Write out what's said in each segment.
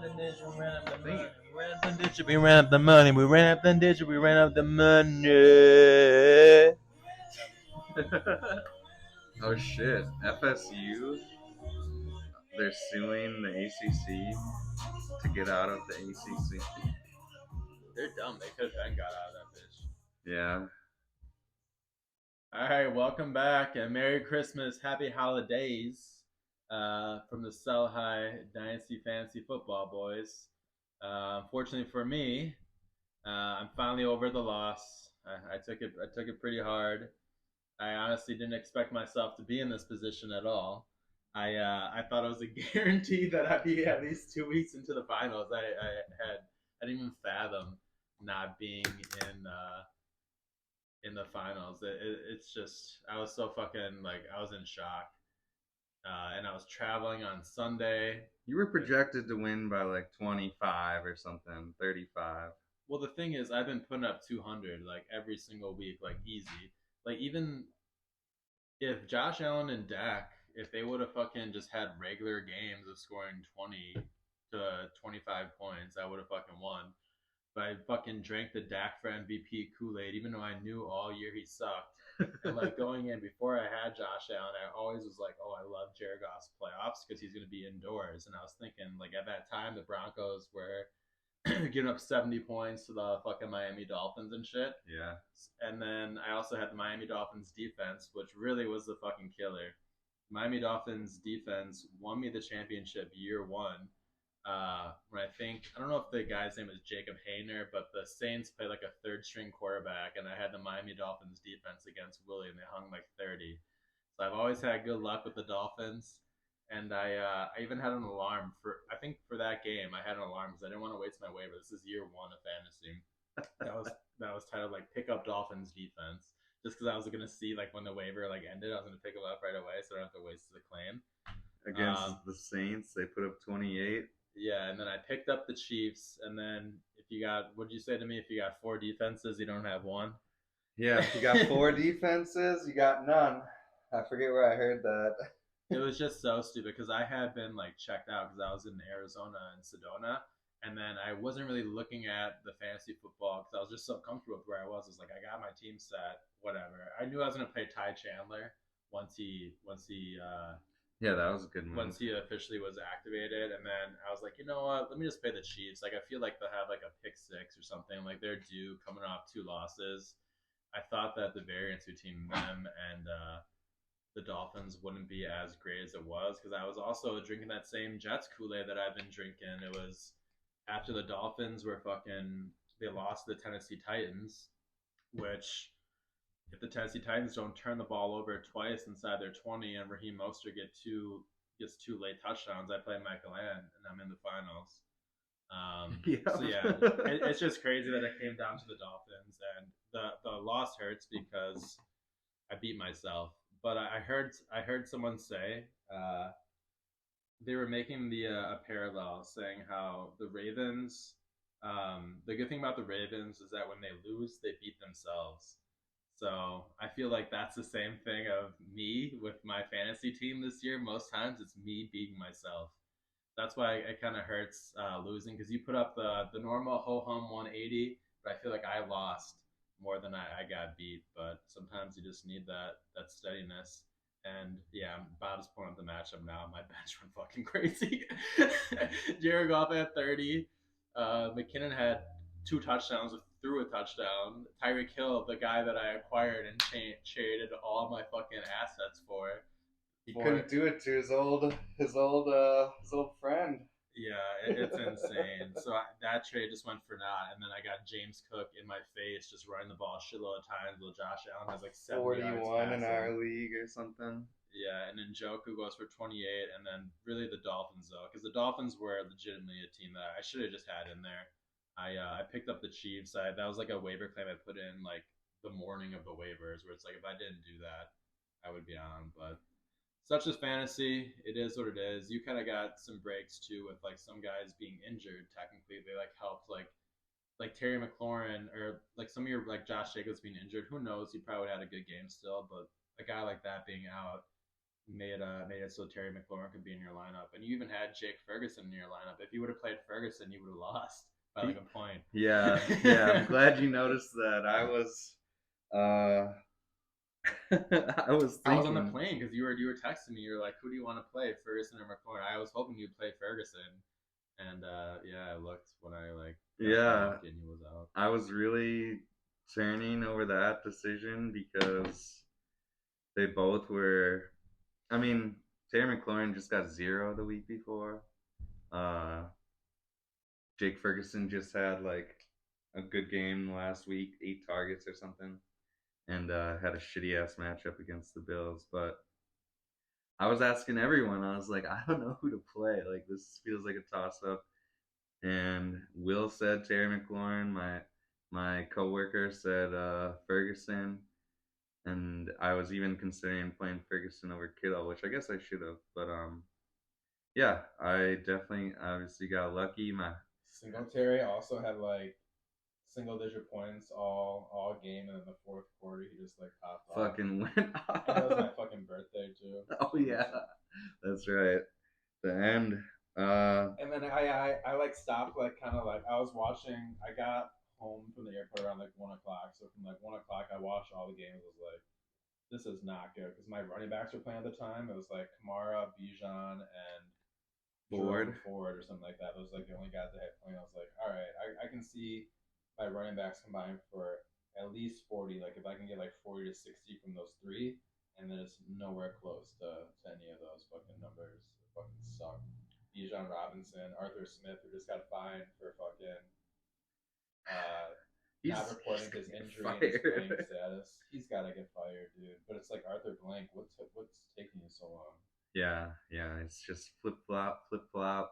the ditch, we ran up the money. We ran up the ditch, we ran up the money. We ran up the ditch, we ran up the money. Oh shit! FSU, they're suing the ACC to get out of the ACC. They're dumb. They could have been got out of that bitch. Yeah. All right, welcome back and Merry Christmas, Happy Holidays from the Sell High Dynasty Fantasy Football Boys. Unfortunately for me, I'm finally over the loss. I took it pretty hard. I honestly didn't expect myself to be in this position at all. I thought it was a guarantee that I'd be at least 2 weeks into the finals. I didn't even fathom not being in the finals. It's just I was so fucking like I was in shock, and I was traveling on Sunday. You were projected to win by like 25 or something, 35. Well, the thing is, I've been putting up 200 like every single week, like easy. Like even if Josh Allen and Dak, if they would have fucking just had regular games of scoring 20 to 25 points, I would have fucking won. But I fucking drank the Dak for MVP Kool-Aid, even though I knew all year he sucked. And like going in before I had Josh Allen, I always was like, oh, I love Jared Goff's playoffs because he's going to be indoors. And I was thinking, like at that time, the Broncos were giving up 70 points to the fucking Miami Dolphins and shit. Yeah. And then I also had the Miami Dolphins defense, which really was the fucking killer. Miami Dolphins defense won me the championship year one. When I don't know if the guy's name is Jacob Hayner, but the Saints played like a third string quarterback, and I had the Miami Dolphins defense against Willie, and they hung like 30. So I've always had good luck with the Dolphins, and I even had an alarm for that game. I had an alarm because I didn't want to waste my waiver. This is year one of fantasy. That was titled like pick up Dolphins defense, just because I was gonna see like when the waiver like ended, I was gonna pick them up right away, so I don't have to waste the claim. Against the Saints, they put up 28. Yeah, and then I picked up the Chiefs, and then if you got, what'd you say to me? If you got four defenses, you don't have one. Yeah, if you got four defenses, you got none. I forget where I heard that. It was just so stupid because I had been like checked out because I was in Arizona and Sedona, and then I wasn't really looking at the fantasy football because I was just so comfortable with where I was. It's like I got my team set, whatever. I knew I was gonna play Ty Chandler Yeah, that was a good move. once he officially was activated, and then I was like, you know what? Let me just play the Chiefs. Like I feel like they'll have like a pick six or something. Like they're due coming off two losses. I thought that the variance between them and the Dolphins wouldn't be as great as it was because I was also drinking that same Jets Kool-Aid that I've been drinking. It was after the Dolphins were fucking they lost to the Tennessee Titans, which if the Tennessee Titans don't turn the ball over twice inside their 20 and Raheem Mostert gets two late touchdowns, I play Michael Ann and I'm in the finals. So yeah, it's just crazy that it came down to the Dolphins, and the loss hurts because I beat myself. But I heard someone say they were making a parallel, saying how the Ravens. The good thing about the Ravens is that when they lose, they beat themselves. So I feel like that's the same thing of me with my fantasy team this year. Most times it's me beating myself. That's why it kind of hurts losing because you put up the normal ho hum 180, but I feel like I lost more than I got beat. But sometimes you just need that steadiness. And yeah, Bob's pulling up the matchup now. My bench went fucking crazy. Jared Goff had 30. McKinnon had two touchdowns, threw a touchdown. Tyreek Hill, the guy that I acquired and traded all my fucking assets for. He couldn't do it to his old friend. Yeah, it's insane. So that trade just went for naught, and then I got James Cook in my face, just running the ball a shitload of times. While Josh Allen has like 41 in our league or something. Yeah, and then Njoku goes for 28, and then really the Dolphins though, because the Dolphins were legitimately a team that I should have just had in there. I picked up the Chiefs. That was like a waiver claim I put in like the morning of the waivers, where it's like if I didn't do that, I would be on, but such as fantasy. It is what it is. You kind of got some breaks too with like some guys being injured. Technically, they like helped like Terry McLaurin or like some of your like Josh Jacobs being injured. Who knows? He probably had a good game still, but a guy like that being out, made it so Terry McLaurin could be in your lineup, and you even had Jake Ferguson in your lineup. If you would have played Ferguson, you would have lost by like a point. Yeah, yeah. I'm glad you noticed that. I was, uh, I was I was on the thinking, plane because you were texting me. You're like, "Who do you want to play, Ferguson or McLaurin?" I was hoping you'd play Ferguson, and yeah, I looked when I like got to yeah, walk in. He was out. I was really turning over that decision because they both were. I mean, Terry McLaurin just got zero the week before. Uh, Jake Ferguson just had like a good game last week, 8 targets or something, and had a shitty ass matchup against the Bills. But I was asking everyone, I was like, I don't know who to play. Like this feels like a toss up. And Will said Terry McLaurin. My coworker said Ferguson, and I was even considering playing Ferguson over Kittle, which I guess I should have. But yeah, I definitely obviously got lucky. My Singletary also had like single digit points all game, and in the fourth quarter he just like popped off. fucking went And it was my off. fucking birthday too. Oh Jeez. yeah, that's right. The end. And then I like stopped like kind of like I was watching. I got home from the airport around like 1 o'clock. So from like 1 o'clock, I watched all the games. I was like, this is not good because my running backs were playing at the time. It was like Kamara, Bijan, and Jerome Ford. Ford or something like that. Those like the only guys that had playing. I was like, all right, I can see my running backs combined for at least 40. Like if I can get like 40 to 60 from those three, and then it's nowhere close to any of those fucking numbers. It fucking suck. Bijan Robinson, Arthur Smith, who just got fined for fucking uh, not He's reporting his gonna get injury and his playing fired. status. He's got to get fired, dude. But it's like Arthur Blank. What's taking you so long? Yeah, yeah. It's just flip flop, flip flop.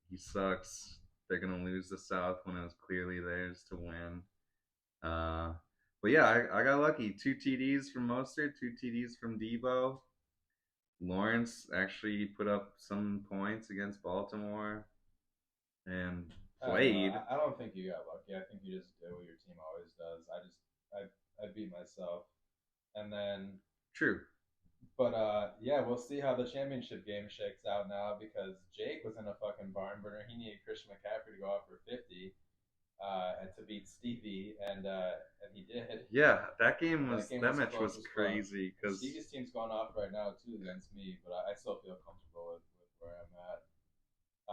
He sucks. They're gonna lose the South when it was clearly theirs to win. Uh, but yeah, I got lucky. 2 TDs from Mostert, 2 TDs from Debo. Lawrence actually put up some points against Baltimore and I don't know. played. I don't think you got lucky. I think you just did what your team always does. I beat myself, and then True. but yeah, we'll see how the championship game shakes out now because Jake was in a fucking barn burner. He needed Christian McCaffrey to go out for 50 and to beat Stevie, and he did. Yeah, that game That was game that was match close was as fuck. crazy And because Stevie's team's going off right now too against me, but I still feel comfortable with where I'm at.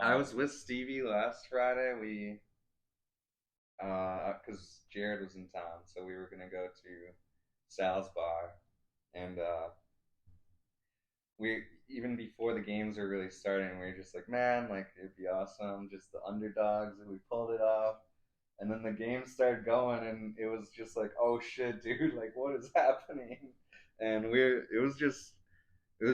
I was with Stevie last Friday. We because Jared was in town, so we were gonna go to Sal's bar, and we even before the games were really starting, we were just like, man, like it'd be awesome, just the underdogs, and we pulled it off. And then the game started going, and it was just like, oh shit, dude, like what is happening? And it was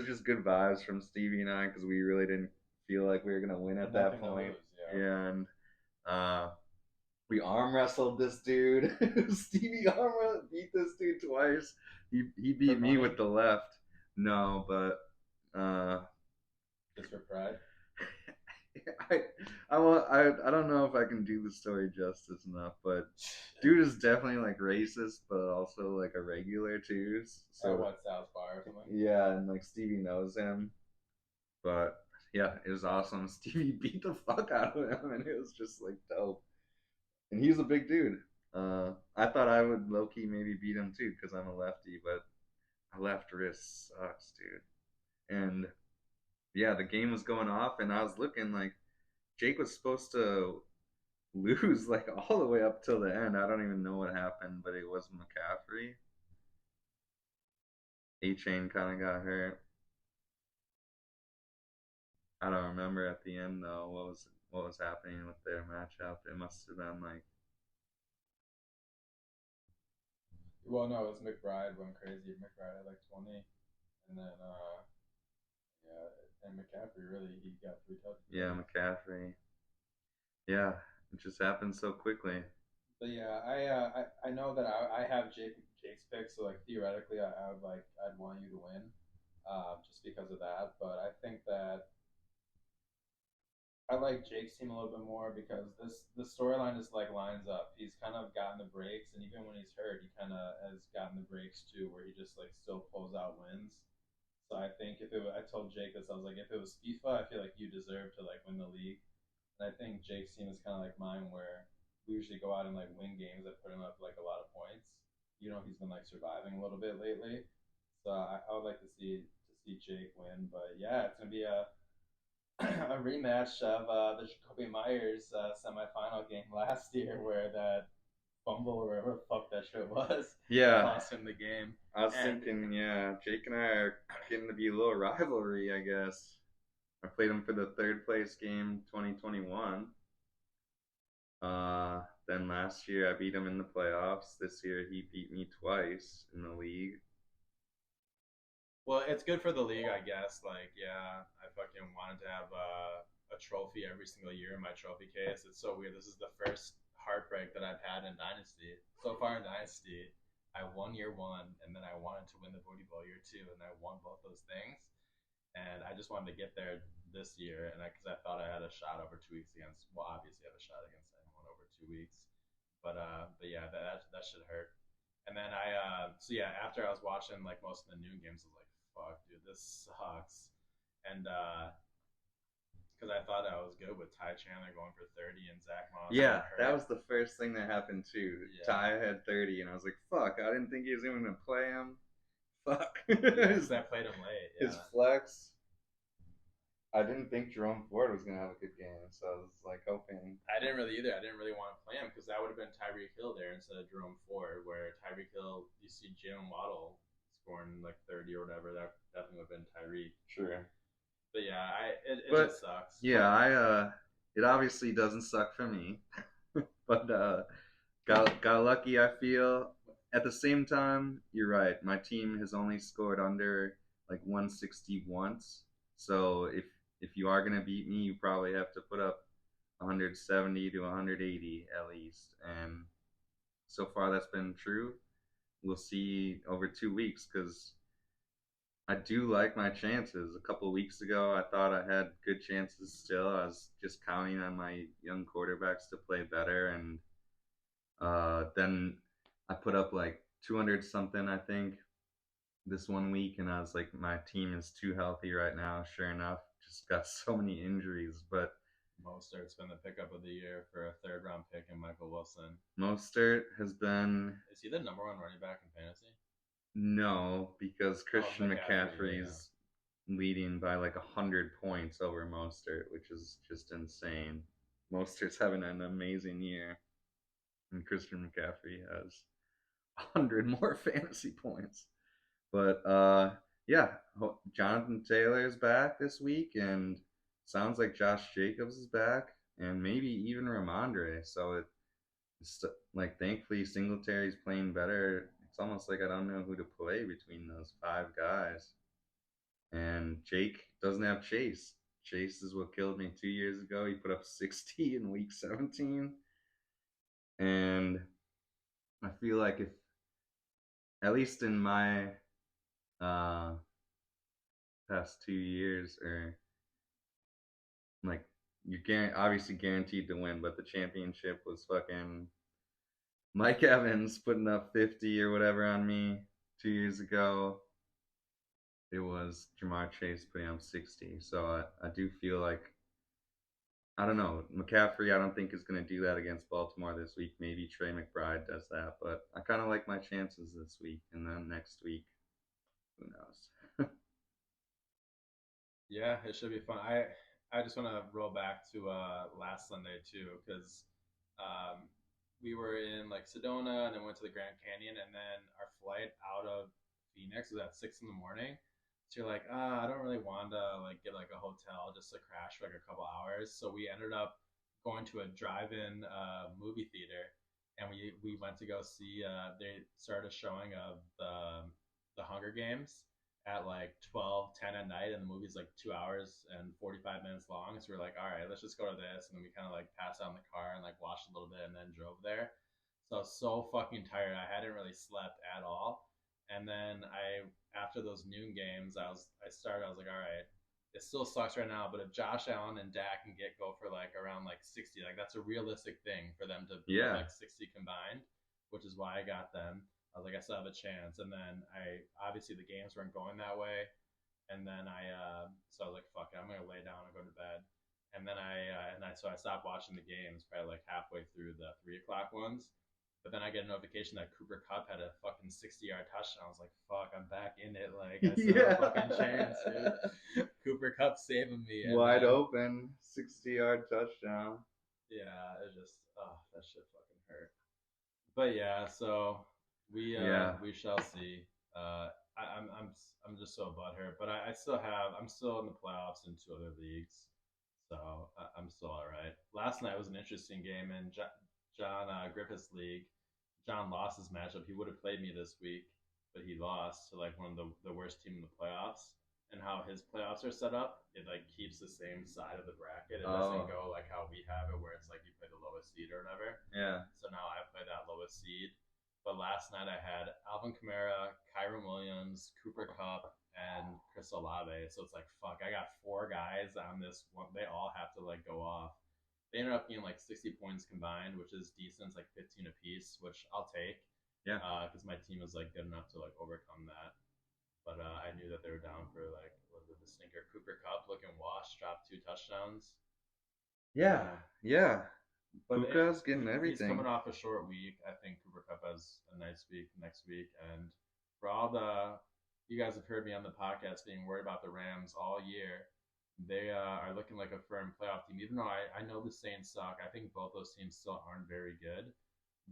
just good vibes from Stevie and I because we really didn't feel like we were gonna win at that Nothing to point. lose, yeah. Yeah, and uh, we arm wrestled this dude. Stevie beat this dude twice. He For beat me money, with the left. No, but uh, just for pride. I I don't know if I can do the story justice enough, but dude is definitely like racist, but also like a regular too. At So what South Bar or something? yeah, and like Stevie knows him, but yeah, it was awesome. Stevie beat the fuck out of him, and it was just like dope. And he's a big dude. I thought I would low key maybe beat him too because I'm a lefty, but a left wrist sucks, dude. And yeah, the game was going off, and I was looking like Jake was supposed to lose like all the way up till the end. I don't even know what happened, but it was McCaffrey. A Chain kind of got hurt. I don't remember at the end though what was happening with their matchup. It must have been like Well, no, it was McBride went crazy. McBride had like 20, and then yeah, and McCaffrey really he got 3 touchdowns. yeah McCaffrey. Yeah, it just happened so quickly. But yeah, I know that I have Jake's pick, so like theoretically I would like I'd want you to win, just because of that. But I think that I like Jake's team a little bit more because the storyline just like lines up. He's kind of gotten the breaks, and even when he's hurt, he kind of has gotten the breaks too, where he just like still pulls out wins. So I think if it, I told Jake this, I was like, if it was FIFA, I feel like you deserve to like win the league. And I think Jake's team is kind of like mine, where we usually go out and like win games that put him up like a lot of points. You know, he's been like surviving a little bit lately, so I would like to see Jake win. But yeah, it's gonna be a a rematch of the Jacoby Myers semifinal game last year, where that fumble or whatever the fuck that shit was Yeah, cost him the game. I was And thinking, yeah, Jake and I are getting to be a little rivalry, I guess. I played him for the third place game 2021. Then last year I beat him in the playoffs. This year he beat me twice in the league. well, it's good for the league, I guess. Like, yeah, I fucking wanted to have a trophy every single year in my trophy case. It's so weird. This is the first heartbreak that I've had in Dynasty. So far in Dynasty, I won year one, and then I wanted to win the Booty Bowl year two, and I won both those things. And I just wanted to get there this year, and because I thought I had a shot over 2 weeks against. Well, obviously, I have a shot against anyone over 2 weeks, but yeah, that should hurt. And then so yeah, after I was watching like most of the noon games, I was like, fuck, dude, this sucks. And because I thought I was good with Ty Chandler going for 30 and Zach Moss Yeah, getting that hurt. was the first thing that happened too. Yeah, Ty had 30, and I was like, "Fuck!" I didn't think he was even gonna play him. Fuck. yeah, because I played him late. His Yeah, flex. I didn't think Jerome Ford was gonna have a good game, so I was like hoping. I didn't really either. I didn't really want to play him because that would have been Tyreek Hill there instead of Jerome Ford. Where Tyreek Hill, you see Jalen Waddle scoring like 30 or whatever. That definitely would have been Tyreek. Sure. But yeah, it But just sucks. yeah, I it obviously doesn't suck for me. But got lucky, I feel. At the same time, you're right. My team has only scored under like 160 once. So if you are gonna beat me, you probably have to put up 170 to 180 at least. And so far that's been true. We'll see over 2 weeks because I do like my chances. A couple of weeks ago, I thought I had good chances still. I was just counting on my young quarterbacks to play better, and then I put up like 200 something, I think, this one week, and I was like, my team is too healthy right now. Sure enough, just got so many injuries. But Mostert's been the pickup of the year for a third round pick in Michael Wilson. Mostert has been Is he the number one running back in fantasy? no, because Oh, Christian McCaffrey, yeah. McCaffrey's leading by like 100 points over Mostert, which is just insane. Mostert's having an amazing year, and Christian McCaffrey has 100 more fantasy points. But yeah, Jonathan Taylor is back this week, and sounds like Josh Jacobs is back, and maybe even Ramondre. So it's like thankfully Singletary's playing better. It's almost like I don't know who to play between those five guys. And Jake doesn't have Chase. Chase is what killed me 2 years ago. He put up 60 in week 17. And I feel like if, at least in my uh, past 2 years, or like, you're obviously guaranteed to win, but the championship was fucking Mike Evans putting up 50 or whatever on me 2 years ago. It was Jamar Chase putting up 60. So I do feel like I don't know. McCaffrey, I don't think is going to do that against Baltimore this week. Maybe Trey McBride does that, but I kind of like my chances this week. And then next week, who knows? Yeah, it should be fun. I just want to roll back to last Sunday too, because um, we were in like Sedona and then went to the Grand Canyon, and then our flight out of Phoenix was at 6 in the morning. So you're like, I don't really want to like get like a hotel just to crash for like a couple hours. So we ended up going to a drive-in movie theater, and we went to go see. They started showing of the Hunger Games at like 12:10 at night, and the movie's like 2 hours and 45 minutes long. So we're like, all right, let's just go to this. And then we kind of like passed out in the car and like watched a little bit and then drove there. So I was so fucking tired. I hadn't really slept at all. And then after those noon games, I was like, all right, it still sucks right now, but if Josh Allen and Dak can go for like around like 60, like that's a realistic thing for them to put up Yeah. like 60 combined, which is why I got them. I was like, I still have a chance. And then I obviously the games weren't going that way. And then so I was like, fuck it, I'm gonna lay down and go to bed. And then so I stopped watching the games probably like halfway through the 3 o'clock ones. But then I get a notification that Cooper Cup had a fucking 60-yard touchdown. I was like, fuck, I'm back in it. Like, I still have a fucking chance, dude. Cooper Cup saving me. And Wide open, 60-yard touchdown. Yeah, it just, oh, that shit fucking hurt. But yeah, so we shall see. I'm just so butthurt, but I'm still in the playoffs in 2 other leagues, so I'm still all right. Last night was an interesting game in John Griffith's league. John lost his matchup. He would have played me this week, but he lost to like one of the worst team in the playoffs. And how his playoffs are set up, it like keeps the same side of the bracket. It doesn't go like how we have it, where it's like you play the lowest seed or whatever. Yeah. So now I play that lowest seed. But last night I had Alvin Kamara, Kyron Williams, Cooper Cup, and Chris Olave. So it's like, fuck, I got 4 guys on this one. They all have to like go off. They ended up being like 60 points combined, which is decent. It's like 15 apiece, which I'll take. Yeah. Because my team was like good enough to like overcome that. But I knew that they were down for like the stinker. Cooper Cup looking washed, dropped 2 touchdowns. Yeah. Puka's getting everything. He's coming off a short week. I think Cooper Cup has a nice week next week. And for all you guys have heard me on the podcast being worried about the Rams all year. They are looking like a firm playoff team. Even though I know the Saints suck, I think both those teams still aren't very good.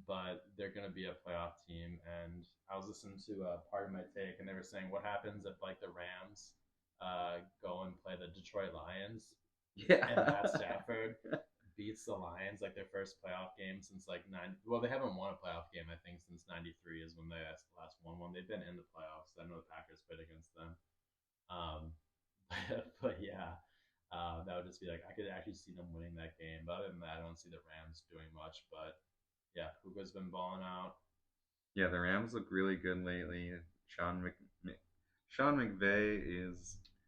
But they're going to be a playoff team. And I was listening to part of my take, and they were saying, what happens if like the Rams go and play the Detroit Lions? Yeah. And Matt Stafford beats the Lions like their first playoff game since like well, they haven't won a playoff game I think since '93 is when they last won one. They've been in the playoffs. I know the Packers played against them. But yeah, that would just be like I could actually see them winning that game. But other than that, I don't see the Rams doing much. But yeah, Puka's been balling out. Yeah, the Rams look really good lately. Sean McVay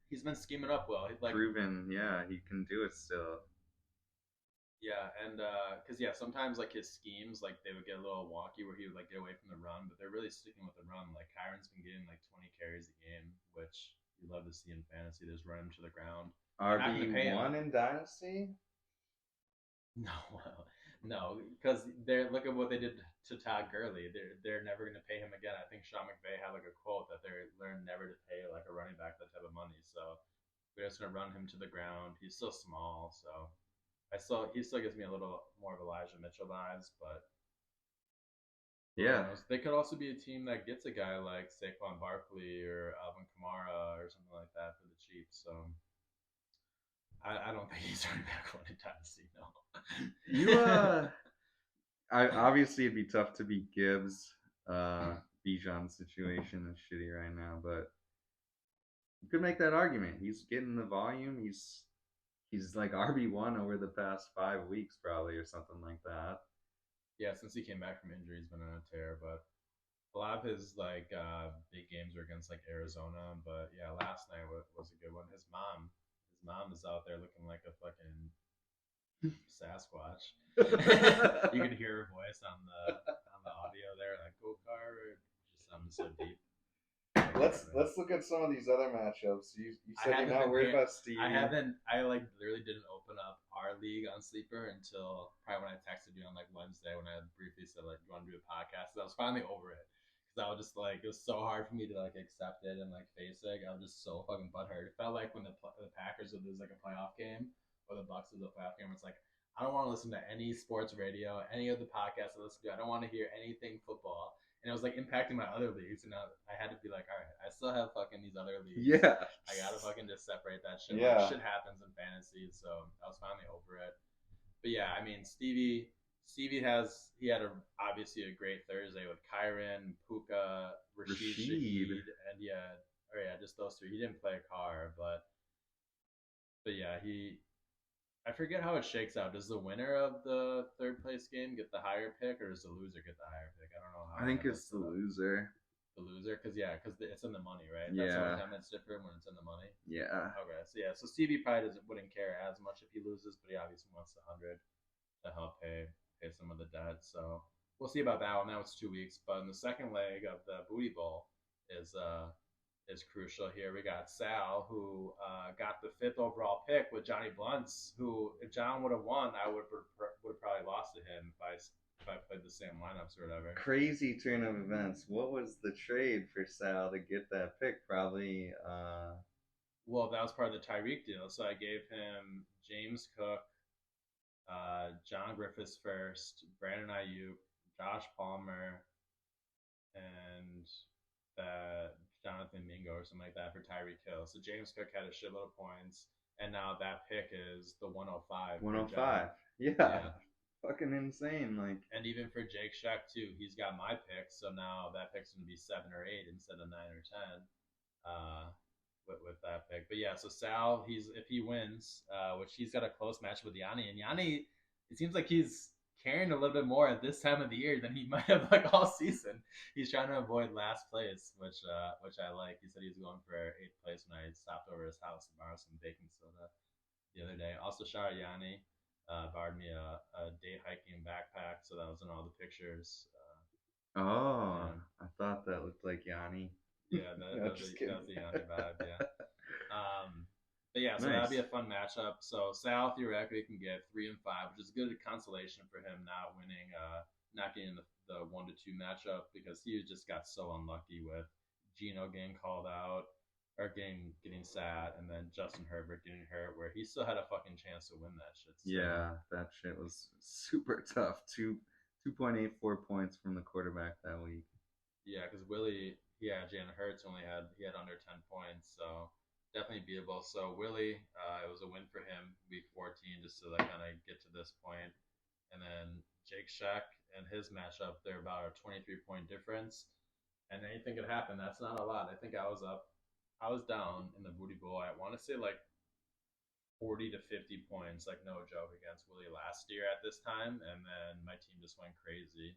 he's been scheming up well. Like proven, yeah, he can do it still. Yeah, and because sometimes like his schemes like they would get a little wonky where he would like get away from the run, but they're really sticking with the run. Like Kyron's been getting like 20 carries a game, which you love to see in fantasy. Just run him to the ground. RB1 in Dynasty? No, because look at what they did to Todd Gurley. They're never going to pay him again. I think Sean McVay had like a quote that they learned never to pay like a running back that type of money. So we're just going to run him to the ground. He's still small, so. He still gives me a little more of Elijah Mitchell vibes, but yeah, they could also be a team that gets a guy like Saquon Barkley or Alvin Kamara or something like that for the Chiefs. So I don't think he's running back one in Dynasty. No. Obviously it'd be tough to beat Gibbs. Bijan's situation is shitty right now, but you could make that argument. He's getting the volume. He's like RB1 over the past 5 weeks, probably, or something like that. Yeah, since he came back from injury, he's been on a tear. But a lot of his like big games were against like Arizona. But yeah, last night was a good one. His mom is out there looking like a fucking Sasquatch. You can hear her voice on the audio there, like "Go Carver." Just sounds so deep. Let's look at some of these other matchups. You said you're not worried about Steve. I like literally didn't open up our league on Sleeper until probably when I texted you on like Wednesday when I briefly said like you want to do a podcast. I was finally over it because I was just like it was so hard for me to like accept it and like face it. I was just so fucking butthurt. It felt like when the Packers would lose like a playoff game or the Bucks lose a playoff game. It's like I don't want to listen to any sports radio, any of the podcasts I listen to. I don't want to hear anything football. And it was like impacting my other leagues, and I had to be like, all right, I still have fucking these other leagues. Yeah, I gotta fucking just separate that shit. Yeah, shit happens in fantasy, so I was finally over it. But yeah, I mean, Stevie had obviously a great Thursday with Kyron, Puka, Rashid, and just those 3. He didn't play a car, but yeah, I forget how it shakes out. Does the winner of the 3rd place game get the higher pick, or does the loser get the higher pick? I don't know. I think it's the loser. The loser, because it's in the money, right? Yeah. That's the only time it's different when it's in the money. Yeah. Okay, so Stevie probably wouldn't care as much if he loses, but he obviously wants the 100 to help pay some of the debt. So we'll see about that one. Now it's 2 weeks, but in the second leg of the Booty Bowl is is crucial here. We got Sal, who got the 5th overall pick with Johnny Blunts, who, if John would have won, I would have probably lost to him if I played the same lineups or whatever. Crazy turn of events. What was the trade for Sal to get that pick? Probably. Well, that was part of the Tyreek deal. So I gave him James Cook, John Griffiths first, Brandon Ayuk, Josh Palmer, and Jonathan Mingo or something like that for Tyreek Hill. So James Cook had a shitload of points, and now that pick is the 105. 105. Yeah. Yeah. Fucking insane. Like, and even for Jake Scheck too, he's got my pick, so now that pick's gonna be 7 or 8 instead of 9 or 10. With that pick, but yeah, so Sal, if he wins, which he's got a close match with Yanni, and Yanni, it seems like he's carrying a little bit more at this time of the year than he might have like all season. He's trying to avoid last place, which I like. He said he's going for 8th place when I stopped over his house to borrow some baking soda the other day. Also, shout out Yanni. Borrowed me a day hiking backpack, so that was in all the pictures. yeah. I thought that looked like Yanni. Yeah, that was the Yanni vibe, yeah. But yeah, so Nice. that'd be a fun matchup. So Sal theoretically can get 3 and 5, which is good consolation for him not winning, not getting the 1-2 matchup because he just got so unlucky with Gino getting called out or getting sat, and then Justin Herbert getting hurt, where he still had a fucking chance to win that shit. So. Yeah, that shit was super tough. 2.84 points from the quarterback that week. Yeah, because Willie, Jalen Hurts he had under 10 points, so definitely beatable. So Willie, it was a win for him week 14 just to like kind of get to this point. And then Jake Scheck and his matchup, they're about a 23-point difference. And anything could happen. That's not a lot. I think I was down in the Booty Bowl. I want to say like 40 to 50 points, like no joke, against Willie last year at this time. And then my team just went crazy.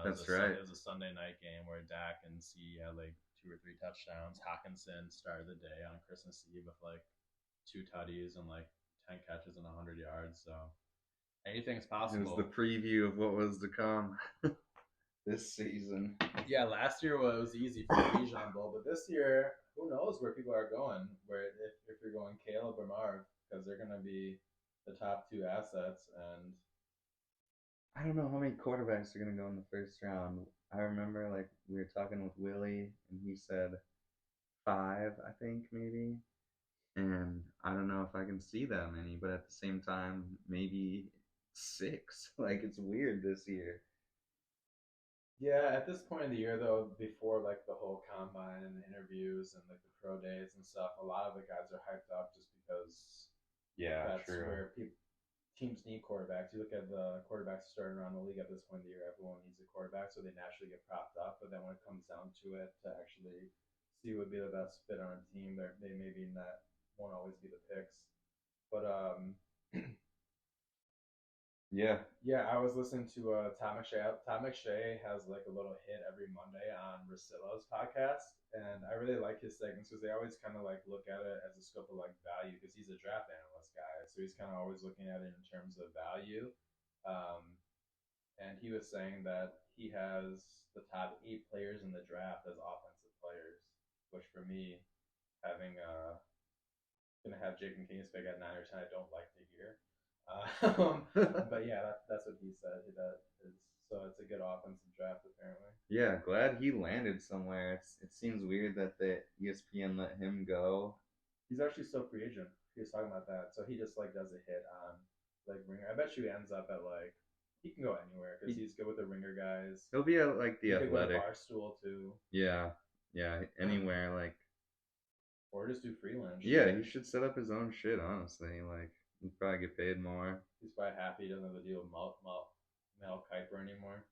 That's right. It was a Sunday night game where Dak and C had like 2 or 3 touchdowns. Hawkinson started the day on Christmas Eve with like 2 tutties and like 10 catches and 100 yards. So anything's possible. It was the preview of what was to come this season. Yeah, last year was easy for the Bijan Bowl, but this year, who knows where people are going? Where if you're going Caleb or Marv, because they're going to be the top 2 assets. And I don't know how many quarterbacks are going to go in the first round. I remember like we were talking with Willie and he said 5, I think maybe. And I don't know if I can see that many, but at the same time, maybe 6. Like it's weird this year. Yeah, at this point of the year though, before like the whole combine and the interviews and like the pro days and stuff, a lot of the guys are hyped up just because that's true. where teams need quarterbacks. You look at the quarterbacks starting around the league at this point of the year, everyone needs a quarterback, so they naturally get propped up. But then when it comes down to it, to actually see who would be the best fit on a team, they maybe not won't always be the picks. But yeah, I was listening to Tom McShay. Tom McShay has like a little hit every Monday on Russillo's podcast, and I really like his segments because they always kind of like look at it as a scope of like value because he's a draft analyst guy, so he's kind of always looking at it in terms of value. And he was saying that he has the top 8 players in the draft as offensive players, which for me, having gonna have Jake McKinney's pick at 9 or 10, I don't like to hear. But yeah, that's what he said. So it's a good offensive draft apparently. Yeah, glad he landed somewhere. It seems weird that the ESPN let him go. He's actually still free agent. He was talking about that, so he just like does a hit on like Ringer. I bet you he ends up at like he can go anywhere because he's good with the Ringer guys. He'll be at like the Athletic. Barstool too. Yeah, anywhere like. Or just do freelance. Yeah, he should set up his own shit. Honestly, like he'd probably get paid more. He's probably happy he doesn't have to deal with Mel Kiper anymore.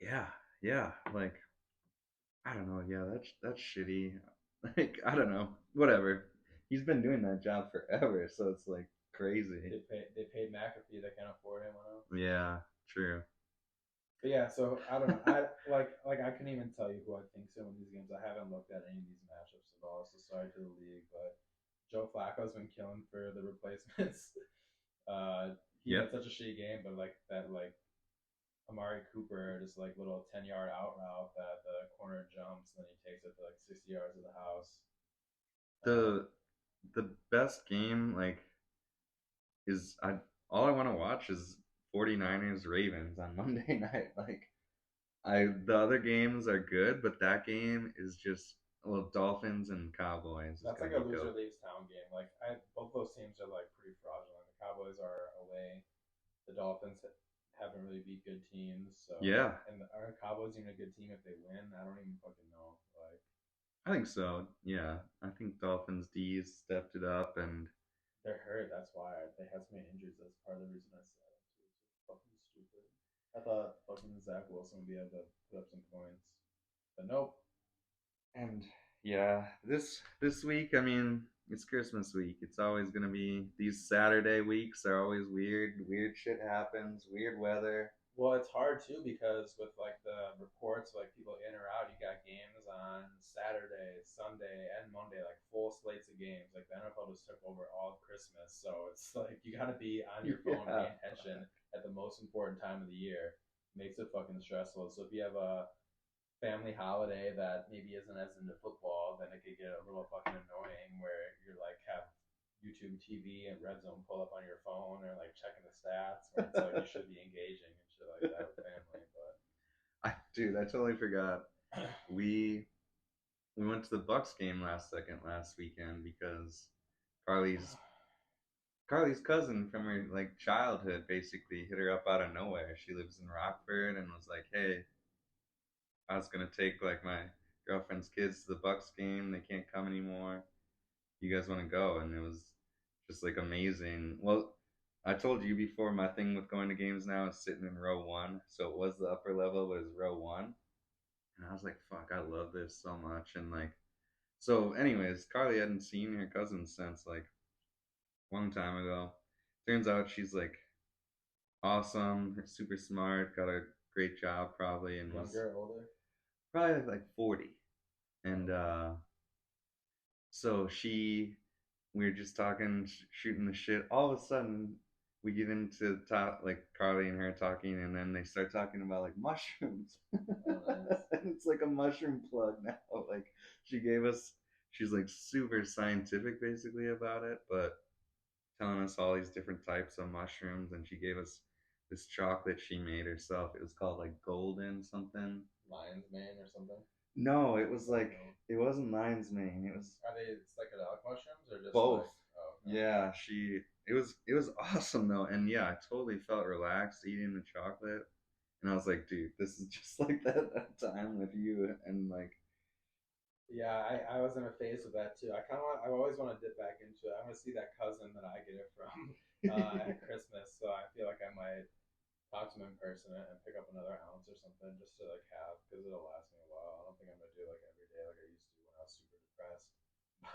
Yeah, like I don't know. Yeah, that's shitty. Like I don't know. Whatever. He's been doing that job forever, so it's like crazy. They paid McAfee. They can't afford him enough. Yeah, true. But yeah, so I don't know. I couldn't even tell you who I think's in these games. I haven't looked at any of these matchups at all. So sorry to the league, but Joe Flacco's been killing for the replacements. He had such a shitty game, but like that, like Amari Cooper, just like little 10-yard out route that the corner jumps, and then he takes it to like 60 yards of the house. Um, The the best game like is I all I want to watch is 49ers Ravens on Monday night. Like the other games are good, but that game is just well Dolphins and Cowboys is that's gonna like a be loser dope. leaves town game. Like both those teams are like pretty fraudulent. The Cowboys are away. The Dolphins haven't really beat good teams. So, Yeah, and are Cowboys even a good team if they win? I don't even fucking know. Like I think so. Yeah, I think Dolphins D's stepped it up, and they're hurt. That's why they had so many injuries. That's part of the reason I said it too. It's fucking stupid. I thought fucking Zach Wilson would be able to put up some points, but nope. and yeah, this week, I mean, it's Christmas week. It's always gonna be these Saturday weeks are always weird. Weird shit happens. Weird weather. Well, it's hard too because with like the reports, like people in or out, you got games on Saturday, Sunday, and Monday, like full slates of games. Like the NFL just took over all of Christmas, so it's like you got to be on your phone, Yeah. paying attention at the most important time of the year. Makes it fucking stressful. So if you have a family holiday that maybe isn't as into football, then it could get a little fucking annoying where you're like have YouTube TV and Red Zone pull up on your phone or like checking the stats when it's like you should be engaging and shit like that with family. Dude, I totally forgot. But We we went to the Bucks game last weekend because Carly's Carly's cousin from her like childhood basically hit her up out of nowhere. She lives in Rockford and was like, "Hey, I was gonna take like my girlfriend's kids to the Bucks game. They can't come anymore. You guys want to go?" And it was just like amazing. Well, I told you before my thing with going to games now is sitting in row one, so it was the upper level, but it was row one, and I was like, "Fuck, I love this so much." And like, so, anyways, Carly hadn't seen her cousin since like a long time ago. Turns out she's like awesome, super smart, got a great job probably, and was younger, older. probably like 40. And so we were just talking, shooting the shit. All of a sudden, we get into talk, like Carly and her talking, and then they start talking about like mushrooms. Oh, nice. And it's like a mushroom plug now. Like she gave us, she's like super scientific basically about it, but telling us all these different types of mushrooms, and she gave us this chocolate she made herself. It was called like golden something. Lion's mane or something. No, it was like No. it wasn't lion's mane. It was Are they psychedelic mushrooms or just both. like? Oh, okay. Yeah, she it was awesome though, and yeah, I totally felt relaxed eating the chocolate, and I was like, dude, this is just like that time with you, and like, Yeah, I was in a phase with that too. I always want to dip back into it. I want to see that cousin that I get it from at Christmas. So I feel like I might talk to him in person and pick up another ounce or something just to like have because it'll last me a while. I don't think I'm gonna do it like every day like I used to when I was super depressed.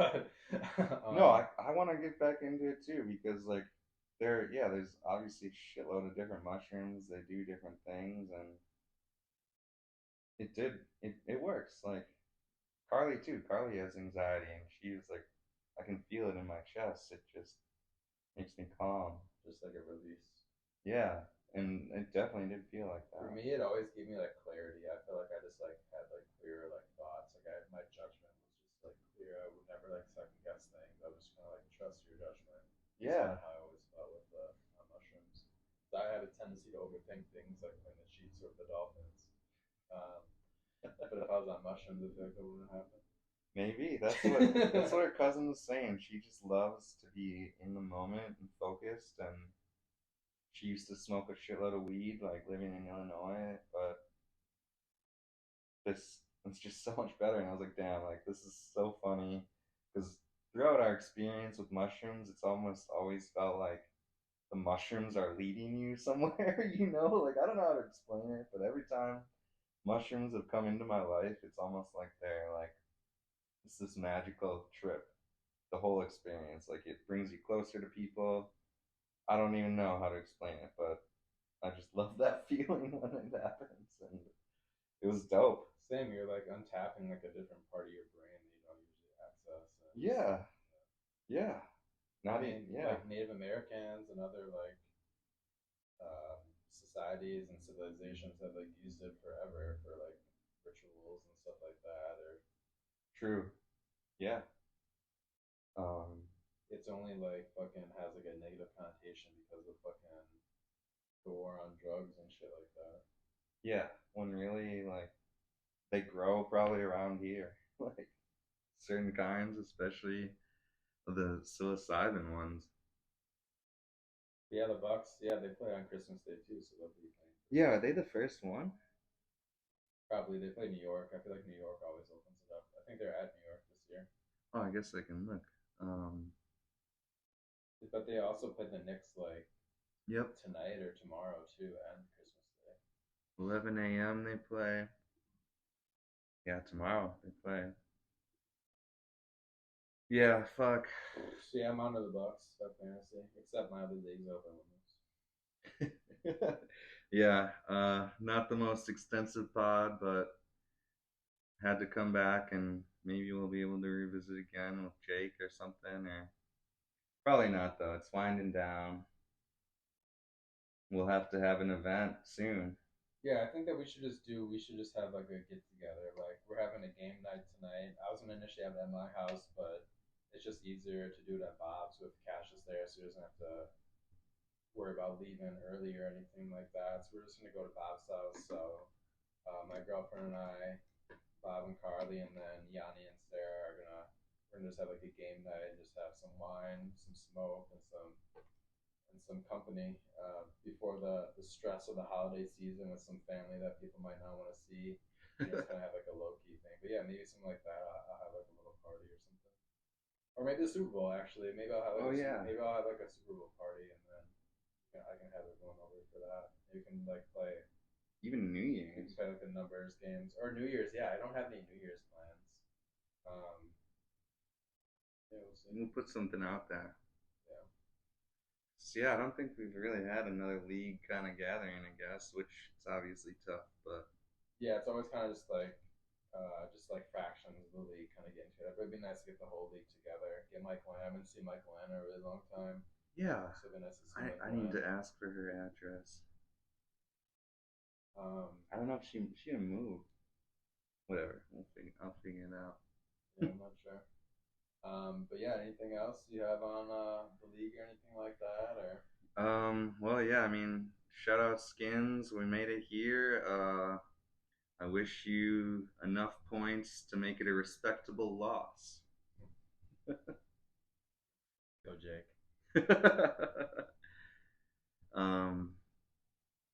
But no, I want to get back into it too because like there's obviously a shitload of different mushrooms. They do different things, and it works. Like Carly too. Carly has anxiety, and she was like, I can feel it in my chest. It just makes me calm. just like a release. Yeah, and it definitely did feel like For that. me, it always gave me like clarity. I feel like I just like had like clearer like thoughts. Like my judgment was just like clear. I would never like second guess things. I was just kind of like trust your judgment. That's kind Yeah, of how I always felt with the mushrooms. So I have a tendency to overthink things like playing the Chiefs or the Dolphins. Um, but if I was on mushrooms, I feel like that wouldn't happen. maybe that's what her cousin was saying. She just loves to be in the moment and focused, and she used to smoke a shitload of weed, like living in Illinois, but this it's just so much better. And I was like, damn, like this is so funny because throughout our experience with mushrooms, it's almost always felt like the mushrooms are leading you somewhere. Like I don't know how to explain it, but every time mushrooms have come into my life, it's almost like they're like it's this magical trip. The whole experience, like it brings you closer to people. I don't even know how to explain it, but I just love that feeling when it happens, and it was dope. Same, you're like untapping like a different part of your brain that you don't usually access. And Yeah, yeah. I Not even mean, yeah. like Native Americans and other like societies and civilizations have like used it forever for like rituals and stuff like that, or True. Yeah. Um, it's only like fucking has like a negative connotation because of fucking the war on drugs and shit like that. yeah. When really like they grow probably around here, like certain kinds, especially the psilocybin ones. But yeah, the Bucks, yeah, they play on Christmas Day too, so they'll be playing Yeah, Christmas are they Day. the first one? Probably they play New York. I feel like New York always opens it up. I think they're at New York this year, Oh, I guess I can look. Um, but they also play the Knicks like yep, tonight or tomorrow too, and Christmas Day. 11 a.m. they play. Yeah, tomorrow they play. Yeah, fuck. So yeah, I'm on to the Bucks. Fuck fantasy, except my other league's open Yeah, not the most extensive pod, but had to come back and maybe we'll be able to revisit again with Jake or something, or probably not though. It's winding down. We'll have to have an event soon. Yeah, I think that we should just have like a get together. Like we're having a game night tonight. I was gonna initially have it at my house, but it's just easier to do it at Bob's with Cassius there, so he doesn't have to worry about leaving early or anything like that. So we're just gonna go to Bob's house. So my girlfriend and I, Bob and Carly, and then Yanni and Sarah are gonna we're gonna just have like a game night and just have some wine, some smoke, and some company before the stress of the holiday season with some family that people might not want to see. And just kind of have like a low key thing. But yeah, maybe something like that. I'll have like a little party or something. Or maybe the Super Bowl actually. Maybe I'll have Oh like yeah, maybe I'll have like a Super Bowl party and then I can have everyone over for that. You can like play. even New You can Year's. play like the numbers games or New Year's. Yeah, I don't have any New Year's plans. Um, yeah, we'll see. We'll put something out there. Yeah. So yeah, I don't think we've really had another league kind of gathering, I guess, which is obviously tough, but Yeah, it's always kind of just like fractions of the league kind of getting together. But it'd be nice to get the whole league together. Get Michael Lamb and see Michael Lamb in a really long time. yeah, So it'd be nice to see I Michael need Lamb. to ask for her address. Um, I don't know if she moved. Whatever, I'll figure it out. yeah, I'm not sure. But yeah, anything else you have on the league or anything like that, or Well, yeah, I mean, shout out Skins. We made it here. I wish you enough points to make it a respectable loss. go Jake? um,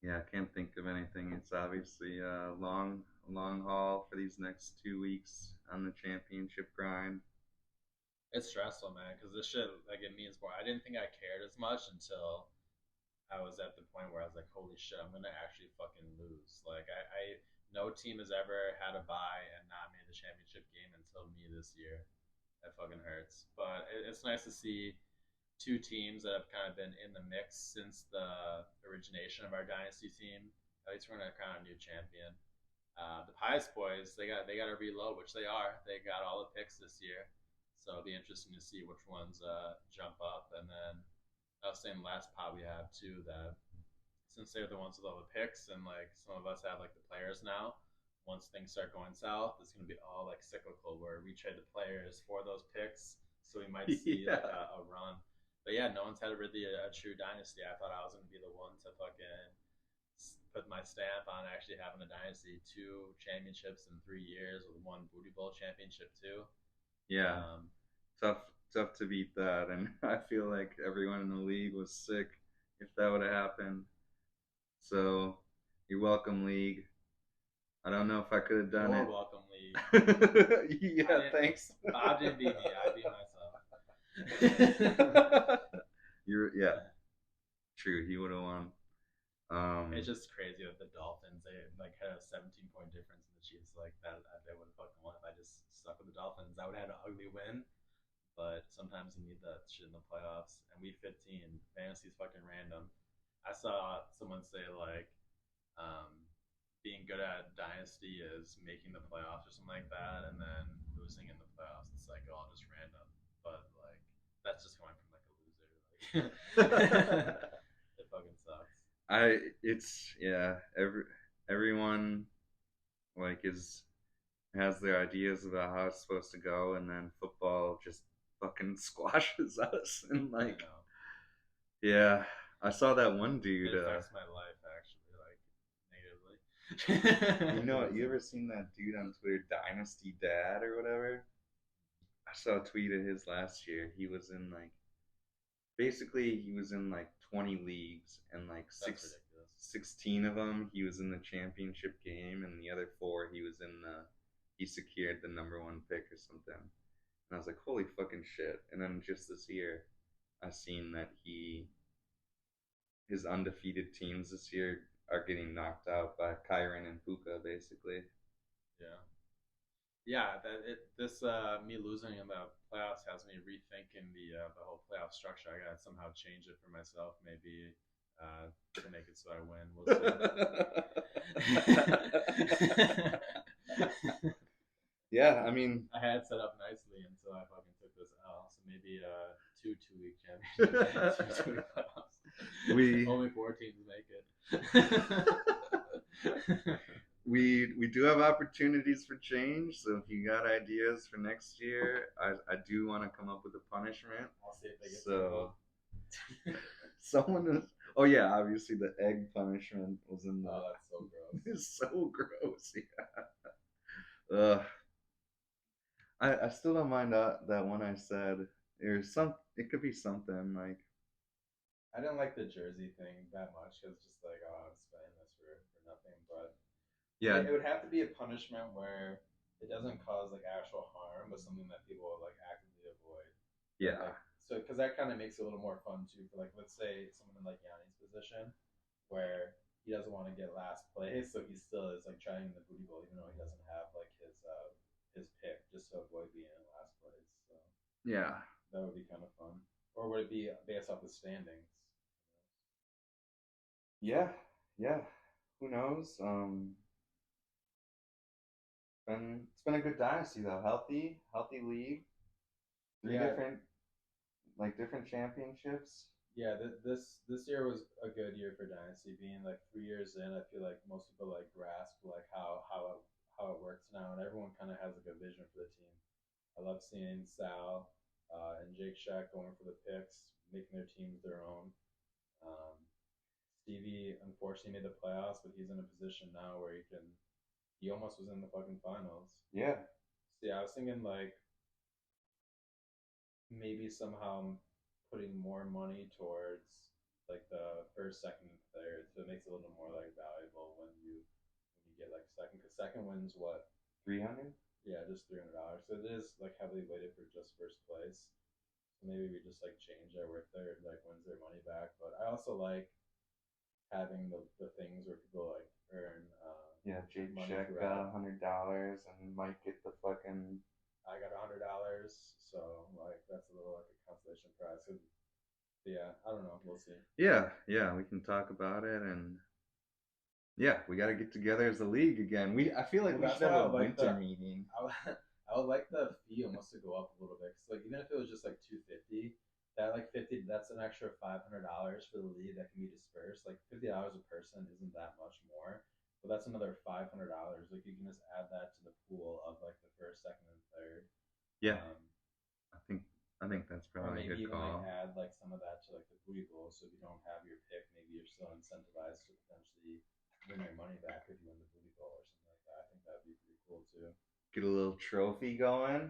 yeah, I can't think of anything. It's obviously a long haul for these next 2 weeks on the championship grind. It's stressful, man, because this shit like it means more. I didn't think I cared as much until I was at the point where I was like, holy shit, I'm gonna actually fucking lose. Like I no team has ever had a bye and not made the championship game until me this year. That fucking hurts. But it's nice to see two teams that have kind of been in the mix since the origination of our dynasty team. At least we're gonna crown a new champion. The Pius boys, they got to reload, which they are. They got all the picks this year, so it'll be interesting to see which ones jump up. And then I was saying last pod we have too that since they're the ones with all the picks and like some of us have like the players now, once things start going south, it's gonna be all like cyclical where we trade the players for those picks. So we might see Yeah. like a run. But yeah, no one's had really a true dynasty. I thought I was gonna be the one to fucking put my stamp on actually having a dynasty, 2 championships in 3 years with one booty bowl championship too. Yeah, Um, tough tough to beat that, and I feel like everyone in the league was sick if that would have happened. So you're welcome, league. I don't know if I could have done you're it. welcome, league. Yeah, thanks. Bob didn't beat me. I beat myself. Yeah, true. He would have won. It's just crazy with the Dolphins. They like had a 17-point difference in the Chiefs. Like that, they would have fucking won if I just stuck with the Dolphins. I would have had an ugly win, but sometimes you need that shit in the playoffs. And week 15, fantasy's fucking random. I saw someone say like, um, being good at dynasty is making the playoffs or something like that, and then losing in the playoffs. It's like all just random, but like that's just coming from like a loser. Like it fucking sucks. it's yeah, everyone like is has their ideas about how it's supposed to go, and then football just fucking squashes us. And I like, know yeah, I saw that one it dude. affects my life actually, like You negatively. know, you ever seen that dude on Twitter, Dynasty Dad or whatever? I saw a tweet of his last year. He was in like basically he was in like 20 leagues, and like That's ridiculous. 16 of them he was in the championship game, and the other four he secured the number one pick or something. And I was like, holy fucking shit. And then just this year I seen that his undefeated teams this year are getting knocked out by Kyron and Puka basically. Yeah. Yeah, this me losing in the playoffs has me rethinking the whole playoff structure. I gotta somehow change it for myself, maybe to make it so I win. We'll see. Yeah, I mean, I had set up nicely until I fucking took this L. So maybe two 2 week championship, 2 2 week playoffs. we Only 4 teams make it. we do have opportunities for change. So if you got ideas for next year, I do want to come up with a punishment. I'll see if they get So someone was, oh yeah, obviously the egg punishment was in the. Oh, that's so gross. It's so gross. Yeah. Ugh. I still don't mind that one I said. There's some. It could be something like. I didn't like the jersey thing that much because just like, oh, I'm spending this for nothing. But Yeah. it would have to be a punishment where it doesn't cause like actual harm, but something that people would like actively avoid. Yeah. Like, so because that kind of makes it a little more fun too. For like, let's say someone in like Yanni's position, where he doesn't want to get last place, so he still is like trying the booty bowl, even though he doesn't have like his pick, just to avoid being in last place. So Yeah. that would be kind of fun. Or would it be based off the standings? Yeah. Yeah. Who knows? It's been a good dynasty though. Healthy league. Three Yeah, different championships. yeah. This year was a good year for Dynasty. Being like 3 years in, I feel like most people like grasp like how it works now, and everyone kind of has like a vision for the team. I love seeing Sal and Jake Shack going for the picks, making their teams their own. Um, Stevie unfortunately made the playoffs, but he's in a position now where he can. He almost was in the fucking finals. Yeah. So yeah, I was thinking like maybe somehow putting more money towards like the first, second, and third, so it makes it a little more like valuable when you get like second, because second wins what? 300. Yeah, just $300. So it is like heavily weighted for just first place. So maybe we just like change it where third like wins their money back. But I also like having the things where people like earn Yeah, Jake money Check throughout. $100 and might get the fucking. I got $100, so like that's a little like a consolation prize. So, yeah, I don't know. We'll see. Yeah, yeah, we can talk about it, and yeah, we got to get together as a league again. I feel like Well, we that's should have why I a would like winter meeting. I would like the fee almost to go up a little bit. Cause like even if it was just like 250, that like 50, that's an extra $500 for the league that can be dispersed. Like $50 a person isn't that much more, but that's another $500. Like you can just add that to the pool of like the first, second, and third. Yeah, Um, I think I think that's or probably a maybe good even like call. add like some of that to like the booty bowl. So if you don't have your pick, maybe you're still incentivized to potentially win your money back if you win the booty bowl or something like that. I think that'd be pretty cool too. Get a little trophy going.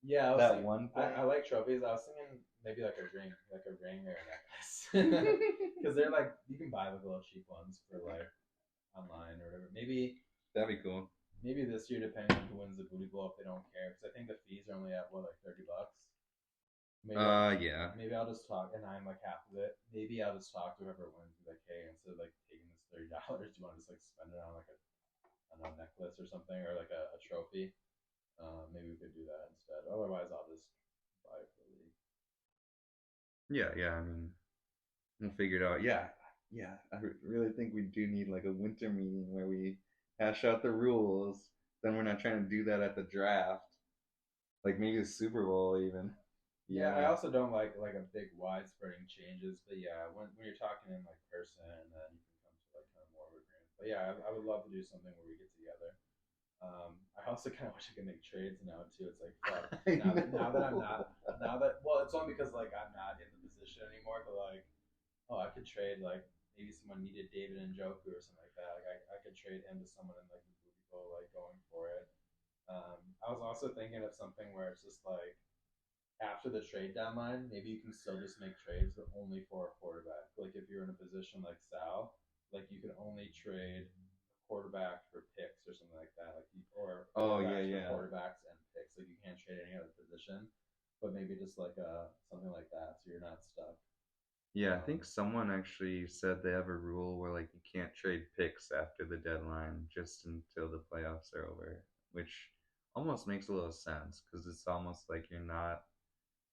Yeah, I was That thinking. one I thing. like trophies. I was thinking maybe like a ring or a necklace, because they're like you can buy like little cheap ones for like online or whatever. That'd be cool. Maybe this year, depending on who wins the booty bowl, if they don't care, because I think the fees are only at what like $30. Maybe Yeah. maybe I'll just talk, and I'm like half of it. Maybe I'll just talk to whoever wins, be like, hey, instead of like taking this $30, do you want to just like spend it on like on a necklace or something, or like a trophy? Maybe we could do that instead. Otherwise, I'll just buy it for the league. Yeah, yeah. I mean, we'll figure it out. Yeah, yeah. Really think we do need like a winter meeting where we hash out the rules. Then we're not trying to do that at the draft. Like maybe the Super Bowl even. Yeah, I Yeah. also don't like a big widespreading changes, but yeah, when you're talking in like person, and then you can come to like kind of more of agreement. But yeah, I would love to do something where we get together. I also kind of wish I could make trades now too. It's like fuck. I Now that I'm know. not now that well, it's only because like I'm not in the position anymore to like oh I could trade like maybe someone needed David and Njoku or something like that. Like I could trade him to someone in like the booty bowl like going for it. I was also thinking of something where it's just like after the trade deadline, maybe you can still just make trades, but only for a quarterback. Like if you're in a position like Sal, like you can only trade a quarterback for picks or something like that, like or Oh yeah, quarterbacks for yeah. quarterbacks and picks. Like you can't trade any other position, but maybe just like something like that, so you're not stuck. Yeah, I Um, think someone actually said they have a rule where like you can't trade picks after the deadline just until the playoffs are over, which almost makes a little sense because it's almost like you're not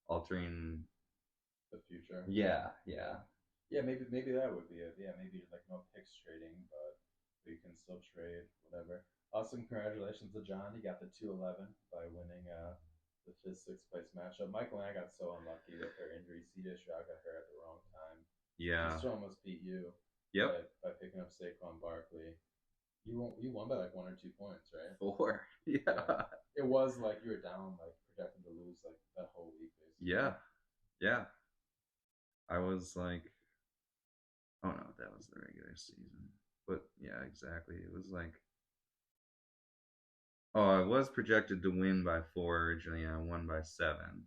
altering. the future. Yeah, yeah, Yeah. Yeah, maybe that would be it. Yeah, maybe like no picks trading, but you can still trade whatever. Awesome, congratulations to John. He got the 211 by winning his sixth place matchup. Michael and I got so unlucky with her injury. CJ Stroud got her at the wrong time. She yeah. still almost beat you Yep. by picking up Saquon Barkley. You won by like 1 or 2 points, right? Four. Yeah. Yeah. It was like you were down, like projected to lose like that whole week basically. Yeah. Yeah. I was like, oh no, that was the regular season. But yeah, exactly. It was like, oh, I was projected to win by four originally, and I won by seven.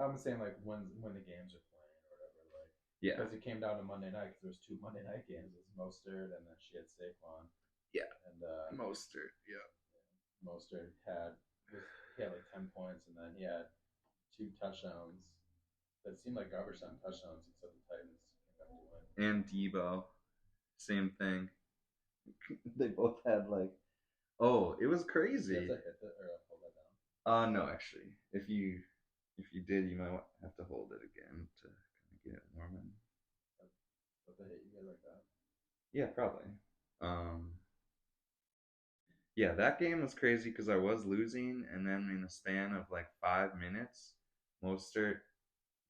I'm saying like when the games are playing or whatever, like Yeah. because it came down to Monday night because there was two Monday night games. It was Mostert and then she had Saquon Yeah. and Mostert. Yeah. Mostert he had like 10 points and then he had 2 touchdowns that seemed like garbage time touchdowns except the Titans came back to win. And Debo, same thing. They both had like, oh, it was Did you have crazy. to hit it or hold that down? No, actually, if you did, you might have to hold it again to kind of get it warm. What the hit you guys like that? Yeah, probably. Um, yeah, that game was crazy because I was losing, and then in a span of like 5 minutes, Mostert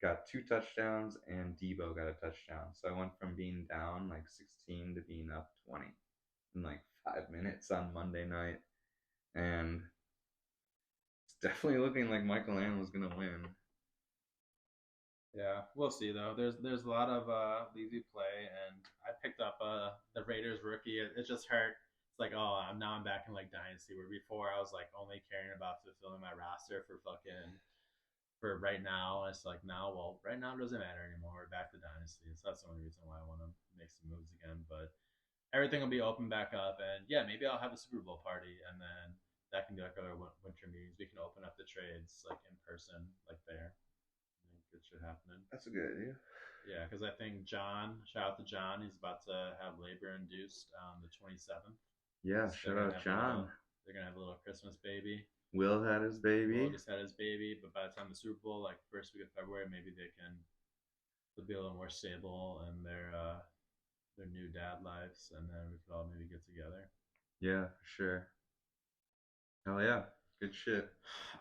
got 2 touchdowns and Debo got a touchdown. So I went from being down like 16 to being up 20 in like 5 minutes on Monday night, and it's definitely looking like Michael Allen was gonna win. Yeah, we'll see though. There's a lot of lazy play, and I picked up the Raiders rookie. It just hurt. It's like oh, I'm back in like Dynasty where before I was like only caring about fulfilling my roster for fucking for right now. It's like now, well, right now it doesn't matter anymore. We're back to Dynasty, so that's the only reason why I want to make some moves again. But everything will be open back up, and yeah, maybe I'll have a Super Bowl party, and then that can be like our winter meetings. We can open up the trades like in person, like there. I think good shit happening. That's a good idea. Yeah, because I think John, shout out to John, he's about to have labor induced on the 27th. Yeah, So shout out John. they're gonna have a little Christmas baby. Will had his Will baby. just had his baby, but by the time the Super Bowl, like first week of February, maybe they'll be a little more stable in their new dad lives, and then we could all maybe get together. Yeah, for sure. Hell yeah. Good shit.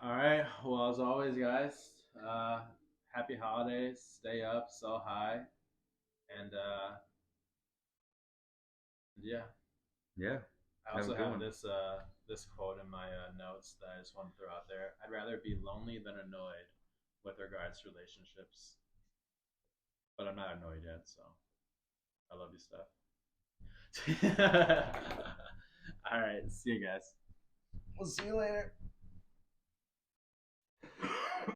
All right. Well, as always, guys, uh, happy holidays. Stay up, sell high, and yeah. Yeah. I Have a also good have one. this quote in my notes that I just want to throw out there. I'd rather be lonely than annoyed with regards to relationships, but I'm not annoyed yet, so I love you, stuff. All right, see you guys. We'll see you later.